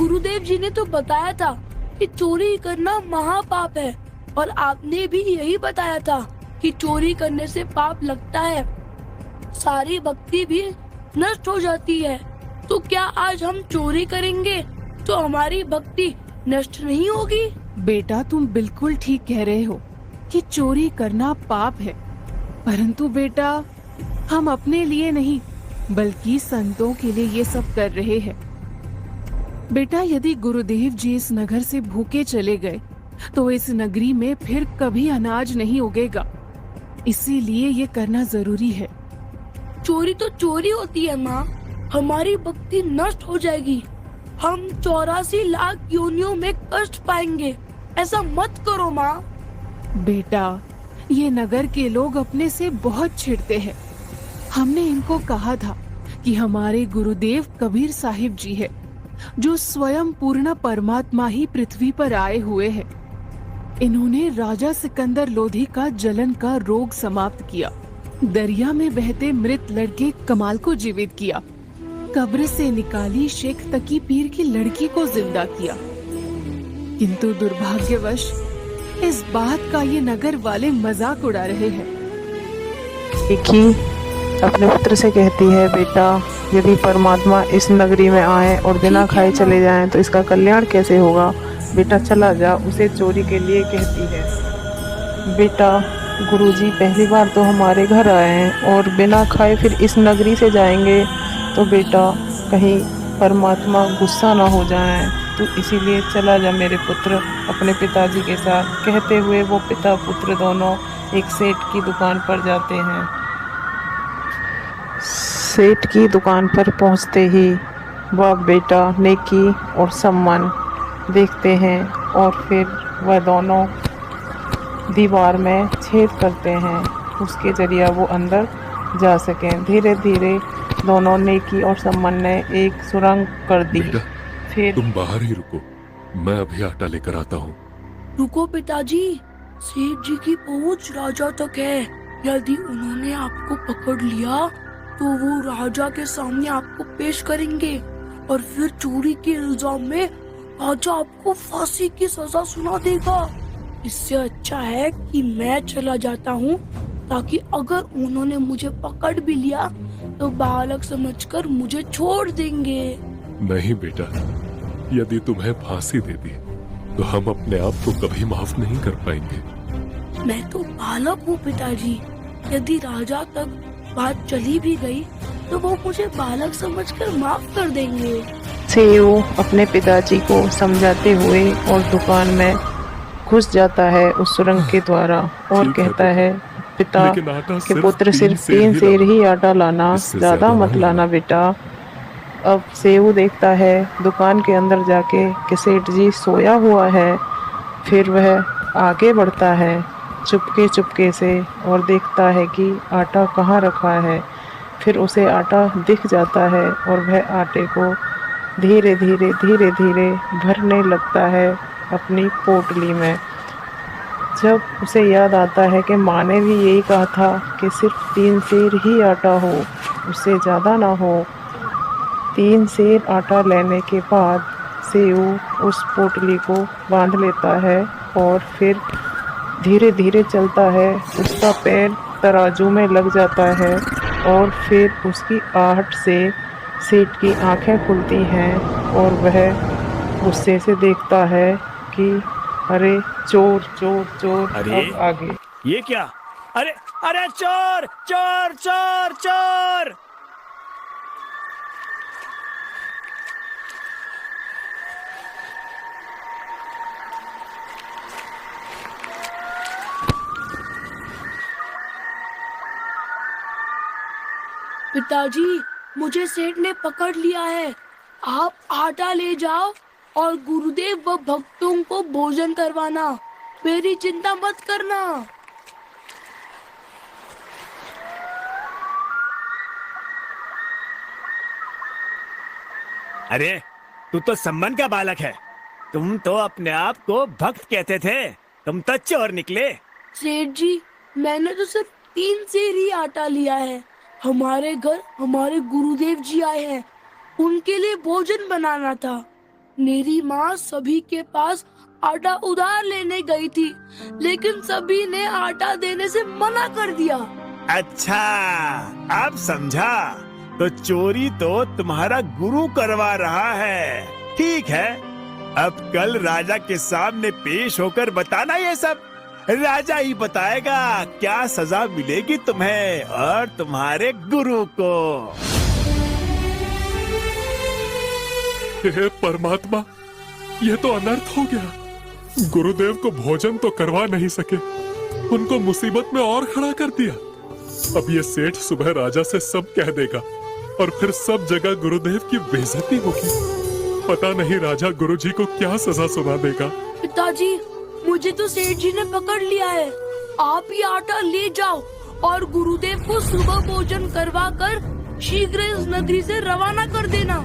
गुरुदेव जी ने तो बताया था कि चोरी करना महापाप है, और आपने भी यही बताया था कि चोरी करने से पाप लगता है, सारी भक्ति भी नष्ट हो जाती है। तो क्या आज हम चोरी करेंगे तो हमारी भक्ति नष्ट नहीं होगी? बेटा, तुम बिल्कुल ठीक कह रहे हो कि चोरी करना पाप है, परंतु बेटा हम अपने लिए नहीं बल्कि संतों के लिए ये सब कर रहे हैं। बेटा, यदि गुरुदेव जी इस नगर से भूखे चले गए तो इस नगरी में फिर कभी अनाज नहीं उगेगा, इसीलिए ये करना जरूरी है। चोरी तो चोरी होती है माँ, हमारी भक्ति नष्ट हो जाएगी, हम 84 लाख योनियों में कष्ट पाएंगे। ऐसा मत करो माँ। बेटा, ये नगर के लोग अपने से बहुत चिढ़ते हैं। हमने इनको कहा था कि हमारे गुरुदेव कबीर साहिब जी है, जो स्वयं पूर्ण परमात्मा ही पृथ्वी पर आए हुए हैं। इन्होंने राजा सिकंदर लोधी का जलन का रोग समाप्त किया, दरिया में बहते मृत लड़के कमाल को जीवित किया, कब्र से निकाली शेख तकी पीर की लड़की को जिंदा किया। किंतु दुर्भाग्यवश इस बात का ये नगर वाले मजाक उड़ा रहे हैं। देखी अपने पुत्र से कहती है, बेटा यदि परमात्मा इस नगरी में आए और बिना खाए चले जाएं तो इसका कल्याण कैसे होगा। बेटा चला जा, उसे चोरी के लिए कहती है। बेटा गुरुजी पहली बार तो हमारे घर आए हैं और बिना खाए फिर इस नगरी से जाएंगे, तो बेटा कहीं परमात्मा गुस्सा ना हो जाएं, तो इसीलिए चला जा मेरे पुत्र अपने पिताजी के साथ। कहते हुए वो पिता पुत्र दोनों एक सेठ की दुकान पर जाते हैं। सेठ की दुकान पर पहुंचते ही वह बेटा नेकी और सम्मान देखते हैं और फिर वह दोनों दीवार में छेद करते हैं, उसके जरिए वो अंदर जा सकें। धीरे धीरे दोनों नेकी और सम्मान ने एक सुरंग कर दी। फिर तुम बाहर ही रुको, मैं अभी आटा लेकर आता हूँ। रुको पिताजी, सेठ जी की पहुंच राजा तक है। यदि उन्होंने आपको पकड़ लिया तो वो राजा के सामने आपको पेश करेंगे और फिर चोरी के इल्जाम में राजा आपको फांसी की सजा सुना देगा। इससे अच्छा है कि मैं चला जाता हूँ, ताकि अगर उन्होंने मुझे पकड़ भी लिया तो बालक समझकर मुझे छोड़ देंगे। नहीं बेटा, यदि तुम्हें फांसी दे दी तो हम अपने आप को कभी माफ नहीं कर पाएंगे। मैं तो बालक हूँ पिताजी, यदि राजा तक बात चली भी गई तो वो मुझे बालक समझकर माफ कर देंगे। सेऊ अपने पिताजी को समझाते हुए और दुकान में घुस जाता है उस सुरंग के द्वारा और कहता है, पिता के पुत्र सिर्फ 3 सेर ही आटा लाना, ज्यादा मत लाना बेटा। अब सेऊ देखता है दुकान के अंदर जाके कि सेठ जी सोया हुआ है। फिर वह आगे बढ़ता है चुपके चुपके से और देखता है कि आटा कहाँ रखा है। फिर उसे आटा दिख जाता है और वह आटे को धीरे धीरे भरने लगता है अपनी पोटली में। जब उसे याद आता है कि माँ ने भी यही कहा था कि सिर्फ 3 सेर ही आटा हो, उससे ज़्यादा ना हो। 3 सेर आटा लेने के बाद सेऊ उस पोटली को बांध लेता है और फिर धीरे धीरे चलता है। उसका पैर तराजू में लग जाता है और फिर उसकी आहट से सेठ की आंखें खुलती हैं और वह गुस्से से देखता है कि अरे चोर चोर चोर। अरे अब आगे ये क्या? अरे अरे चोर चोर चोर चोर! पिताजी, मुझे सेठ ने पकड़ लिया है। आप आटा ले जाओ और गुरुदेव व भक्तों को भोजन करवाना, मेरी चिंता मत करना। अरे तू तो सम्मान का बालक है, तुम तो अपने आप को भक्त कहते थे, तुम तो चोर निकले। सेठ जी, मैंने तो सिर्फ 3 सेर ही आटा लिया है। हमारे घर हमारे गुरुदेव जी आए हैं, उनके लिए भोजन बनाना था। मेरी माँ सभी के पास आटा उधार लेने गई थी, लेकिन सभी ने आटा देने से मना कर दिया। अच्छा, अब समझा। तो चोरी तो तुम्हारा गुरु करवा रहा है। ठीक है, अब कल राजा के सामने पेश होकर बताना ये सब। राजा ही बताएगा क्या सजा मिलेगी तुम्हें और तुम्हारे गुरु को। हे परमात्मा, यह तो अनर्थ हो गया। गुरुदेव को भोजन तो करवा नहीं सके, उनको मुसीबत में और खड़ा कर दिया। अब ये सेठ सुबह राजा से सब कह देगा और फिर सब जगह गुरुदेव की बेइज्जती होगी। पता नहीं राजा गुरुजी को क्या सजा सुना देगा। पिताजी, मुझे तो सेठ जी ने पकड़ लिया है। आप ही आटा ले जाओ और गुरुदेव को सुबह भोजन करवा कर शीघ्र इस नगरी से रवाना कर देना।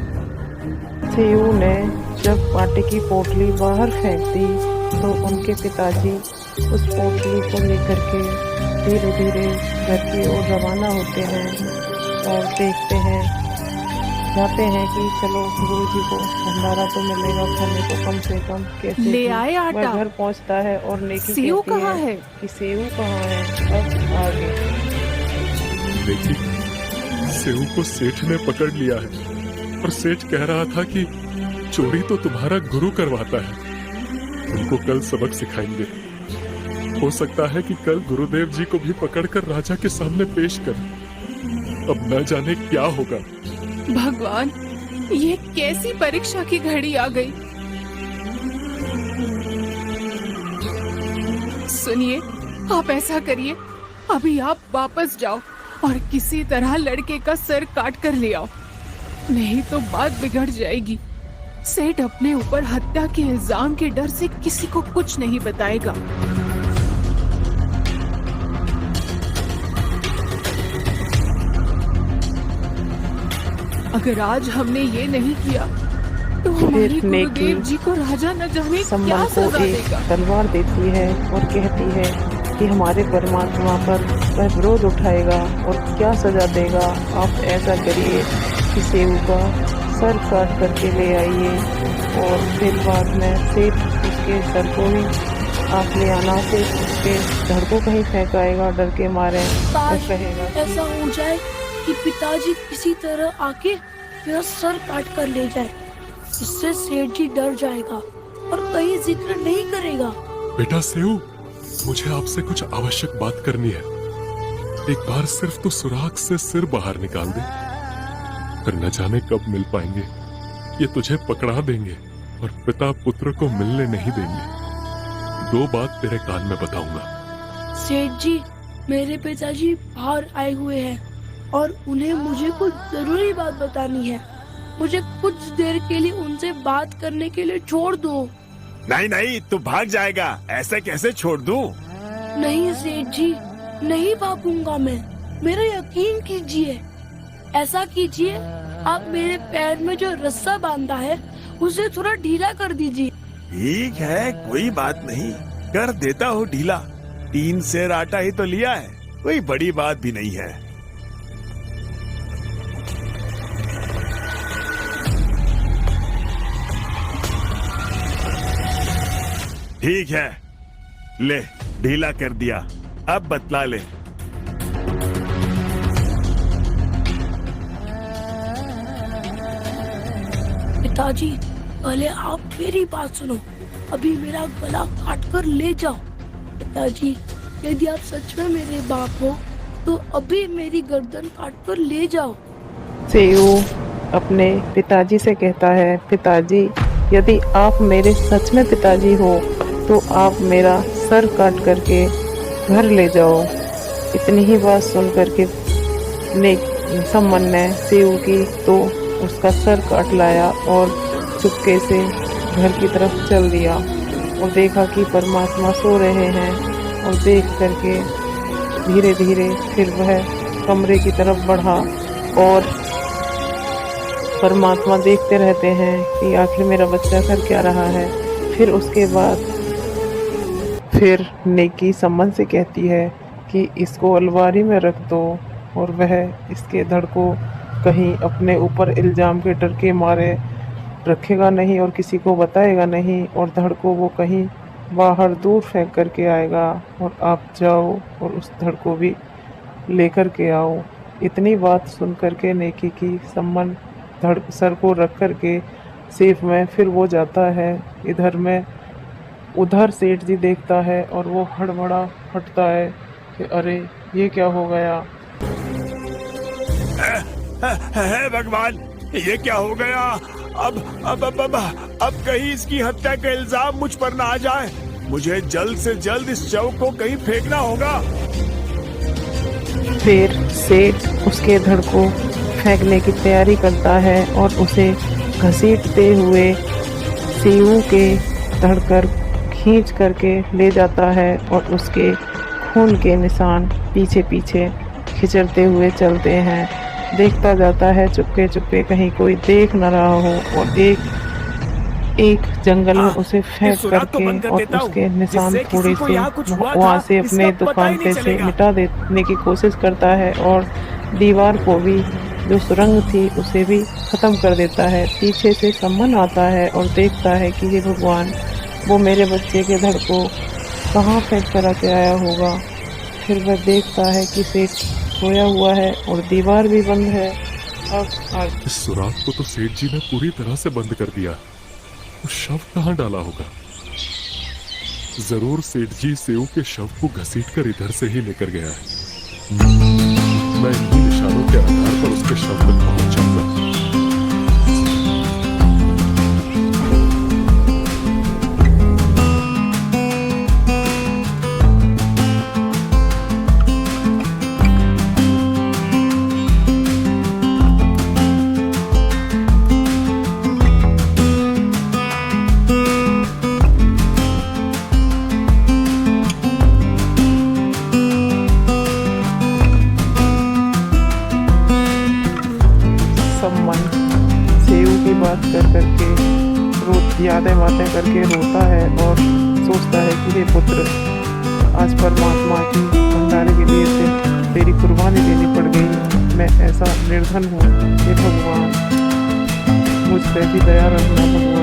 सेऊ ने जब आटे की पोटली बाहर फेंक दी तो उनके पिताजी उस पोटली को लेकर के धीरे धीरे घर की ओर रवाना होते हैं और देखते हैं, जाते हैं कि चलो गुरुजी को भंडारा तो मिलेगा खाने को कम से कम। कैसे ले आए आटा। वह घर पहुंचता है और नेकी सेऊ कहती कहाँ है? कि सेऊ कहाँ है। अब आगे देखिए, सेऊ को सेठ ने पकड़ लिया है और सेठ कह रहा था कि चोरी तो तुम्हारा गुरु करवाता है, उनको कल सबक सिखाएंगे। हो सकता है कि कल गुरुदेव जी को भी पकड़कर राजा के सामने पेश करें। अब न जाने क्या होगा। भगवान, ये कैसी परीक्षा की घड़ी आ गई। सुनिए, आप ऐसा करिए, अभी आप वापस जाओ और किसी तरह लड़के का सर काट कर ले आओ, नहीं तो बात बिगड़ जाएगी। सेठ अपने ऊपर हत्या के इल्जाम के डर से किसी को कुछ नहीं बताएगा। अगर आज हमने ये नहीं किया तो हमारे गुरुदेव जी को राजा न जाने क्या सम्मन को सजा एक देगा। तलवार देती है और कहती है कि हमारे परमात्मा पर वह विरोध उठाएगा और क्या सजा देगा। आप ऐसा करिए कि सेऊ का सर काट करके ले आइए और फिर बाद में सेठ उसके सर को ही आप ले आना। सेठ उसके धड़ को कहीं फेंकाएगा डर के मारे और काश कहेगा ऐसा हो जाए कि पिताजी किसी तरह आके मेरा सर काट कर ले जाए। इससे सेठ जी डर जाएगा और कहीं जिक्र नहीं करेगा। बेटा सेऊ, मुझे आपसे कुछ आवश्यक बात करनी है। एक बार सिर्फ तो सुराग से सिर बाहर निकाल दे, फिर न जाने कब मिल पाएंगे। ये तुझे पकड़ा देंगे और पिता पुत्र को मिलने नहीं देंगे। 2 बात तेरे कान में बताऊंगा। सेठ जी, मेरे पिताजी बाहर आए हुए हैं और उन्हें मुझे कुछ जरूरी बात बतानी है। मुझे कुछ देर के लिए उनसे बात करने के लिए छोड़ दो। नहीं नहीं, तू भाग जाएगा, ऐसे कैसे छोड़ दूं? नहीं सेठ जी, नहीं भागूंगा मैं, मेरा यकीन कीजिए। ऐसा कीजिए, आप मेरे पैर में जो रस्सा बांधा है उसे थोड़ा ढीला कर दीजिए। ठीक है, कोई बात नहीं, कर देता हूँ ढीला। 3 सेर आटा ही तो लिया है, कोई बड़ी बात भी नहीं है। ठीक है, ले ढीला कर दिया, अब बतला ले। पिताजी, पहले आप मेरी बात सुनो, अभी मेरा गला काट कर ले जाओ। पिताजी, यदि आप सच में मेरे बाप हो तो अभी मेरी गर्दन काट कर ले जाओ। सेऊ अपने पिताजी से कहता है, पिताजी यदि आप मेरे सच में पिताजी हो तो आप मेरा सर काट करके घर ले जाओ। इतनी ही बात सुन करके सम्मन ने सेऊ की तो उसका सर काट लाया और चुपके से घर की तरफ चल दिया और देखा कि परमात्मा सो रहे हैं और देख करके धीरे धीरे फिर वह कमरे की तरफ बढ़ा और परमात्मा देखते रहते हैं कि आखिर मेरा बच्चा कर क्या रहा है। फिर उसके बाद फिर नेकी सम्मन से कहती है कि इसको अलमारी में रख दो और वह इसके धड़ को कहीं अपने ऊपर इल्जाम के डर के मारे रखेगा नहीं और किसी को बताएगा नहीं, और धड़ को वो कहीं बाहर दूर फेंक करके आएगा और आप जाओ और उस धड़ को भी लेकर के आओ। इतनी बात सुन करके नेकी की सम्मन धड़ सर को रख करके सेफ में फिर वो जाता है। उधर सेठ जी देखता है और वो हड़बड़ा हटता है कि अरे ये क्या हो गया। है भगवान, ये क्या हो गया? अब कहीं इसकी हत्या का इल्जाम मुझ पर ना आ जाए। मुझे जल्द से जल्द इस शव को कहीं फेंकना होगा। फिर सेठ उसके धड़ को फेंकने की तैयारी करता है और उसे घसीटते हुए सीऊ के धड़ कर खींच करके ले जाता है और उसके खून के निशान पीछे पीछे खिंचरते हुए चलते हैं। देखता जाता है चुपके चुपके कहीं कोई देख न रहा हो, और एक जंगल में उसे फेंक करके और उसके निशान थोड़े से वहाँ से अपने दुकान पे से मिटा देने की कोशिश करता है, और दीवार को भी जो सुरंग थी उसे भी ख़त्म कर देता है। पीछे से सम्मन आता है और देखता है कि हे भगवान, वो मेरे बच्चे के धड़ को कहाँ फेंक कर के आया होगा। फिर वह देखता है कि सेठ सोया हुआ है और दीवार भी बंद है। अब इस सुराग को तो सेठ जी ने पूरी तरह से बंद कर दिया। वो शव कहाँ डाला होगा? जरूर सेठ जी सेऊ के शव को घसीट कर इधर से ही लेकर गया है। मैं इन्हीं निशानों के आधार पर उसके शव तक पहुंच जाऊंगा। बात कर करके यादें बातें करके रोता है और सोचता है कि हे पुत्र, आज परमात्मा की भंडारे के लिए तेरी कुर्बानी देनी पड़ गई। मैं ऐसा निर्धन हूँ, हे भगवान मुझ पे भी दया रखना भगवान।